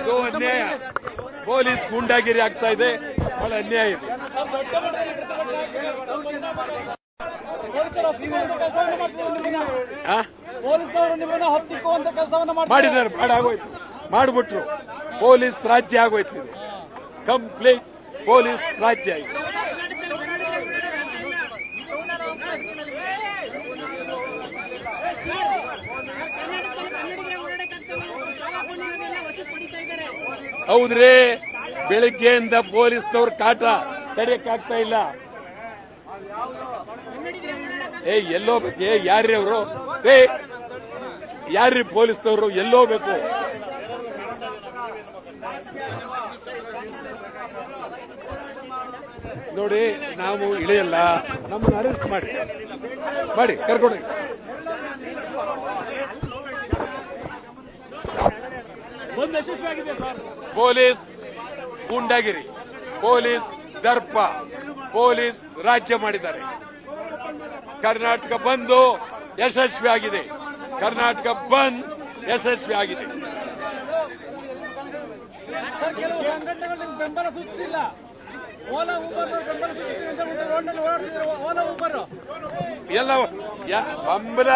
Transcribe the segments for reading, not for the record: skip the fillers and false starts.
ಇದು ಅನ್ಯಾಯ. ಪೊಲೀಸ್ ಗೂಂಡಾಗಿರಿ ಆಗ್ತಾ ಇದೆ, ಬಹಳ ಅನ್ಯಾಯ ಇದೆ. ಮಾಡಿದ್ದಾರೆ, ಮಾಡಾಗೋಯ್ತು, ಮಾಡ್ಬಿಟ್ರು. ಪೊಲೀಸ್ ರಾಜ್ಯ ಆಗೋಯ್ತು, ಕಂಪ್ಲೀಟ್ ಪೊಲೀಸ್ ರಾಜ್ಯ ಆಗಿದೆ. ಹೌದ್ರಿ, ಬೆಳಿಗ್ಗೆಯಿಂದ ಪೊಲೀಸ್ನವ್ರ ಕಾಟ ತಡೆಯಕ್ಕಾಗ್ತಾ ಇಲ್ಲ. ಎಲ್ಲೋ ಬೇಕು, ಯಾರ್ರಿ ಅವರು? ಯಾರ್ರಿ ಪೊಲೀಸ್ನವರು? ಎಲ್ಲೋ ಬೇಕು. ನೋಡಿ, ನಾವು ಇಳಿಯಲ್ಲ, ನಮ್ಮನ್ನು ಅರೆಸ್ಟ್ ಮಾಡಿ ಕರ್ಕೊಂಡು ಯಶಸ್ವಿಯಾಗಿದೆ ಸರ್. ಪೊಲೀಸ್ ಗೂಂಡಾಗಿರಿ, ಪೊಲೀಸ್ ದರ್ಪ, ಪೊಲೀಸ್ ರಾಜ್ಯ ಮಾಡಿದ್ದಾರೆ. ಕರ್ನಾಟಕ ಬಂದು ಯಶಸ್ವಿಯಾಗಿದೆ. ಕರ್ನಾಟಕ ಬಂದ್ ಯಶಸ್ವಿಯಾಗಿದೆ. ಕೆಲವು ಸಂಘಟನೆಗಳು ಬೆಂಬಲ ಸೂಚಿಸಿಲ್ಲ. ಓಲಾ ಊಬರ್ ಬೆಂಬಲ ಓಲಾ ಊಬರ್ ಎಲ್ಲ ಬೆಂಬಲ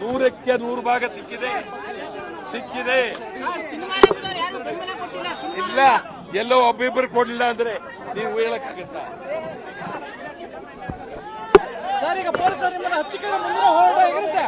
100ಕ್ಕೆ 100 ಭಾಗ ಸಿಕ್ಕಿದೆ. ಇಲ್ಲ, ಎಲ್ಲೋ ಒಬ್ಬಿಬ್ಬರು ಕೊಡ್ಲಿಲ್ಲ ಅಂದ್ರೆ ನೀವು ಹೇಳಕ್ಕಾಗತ್ತ? ಸರ್, ಈಗ ಪೊಲೀಸರು ನಿಮ್ಮನ್ನ ಹತ್ತಿಕ್ಕದ ಮುಂದಿನ ಹೋರಾಟ ಹೇಗಿರುತ್ತೆ?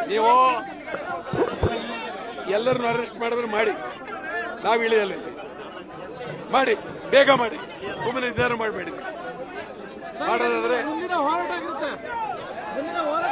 ನೀವು ಎಲ್ಲರನ್ನು ಅರೆಸ್ಟ್ ಮಾಡಿದ್ರೆ ಮಾಡಿ, ನಾವು ಇಳಿಯಲ್ಲ. ಮಾಡಿ, ಬೇಗ ಮಾಡಿ, ಸುಮ್ಮನೆ ನಿರ್ಧಾರ ಮಾಡಬೇಡಿ. ಮಾಡೋದಾದ್ರೆ ಮುಂದಿನ ಹೋರಾಟ ಆಗಿರುತ್ತೆ. ಮುಂದಿನ ಹೋರಾಟ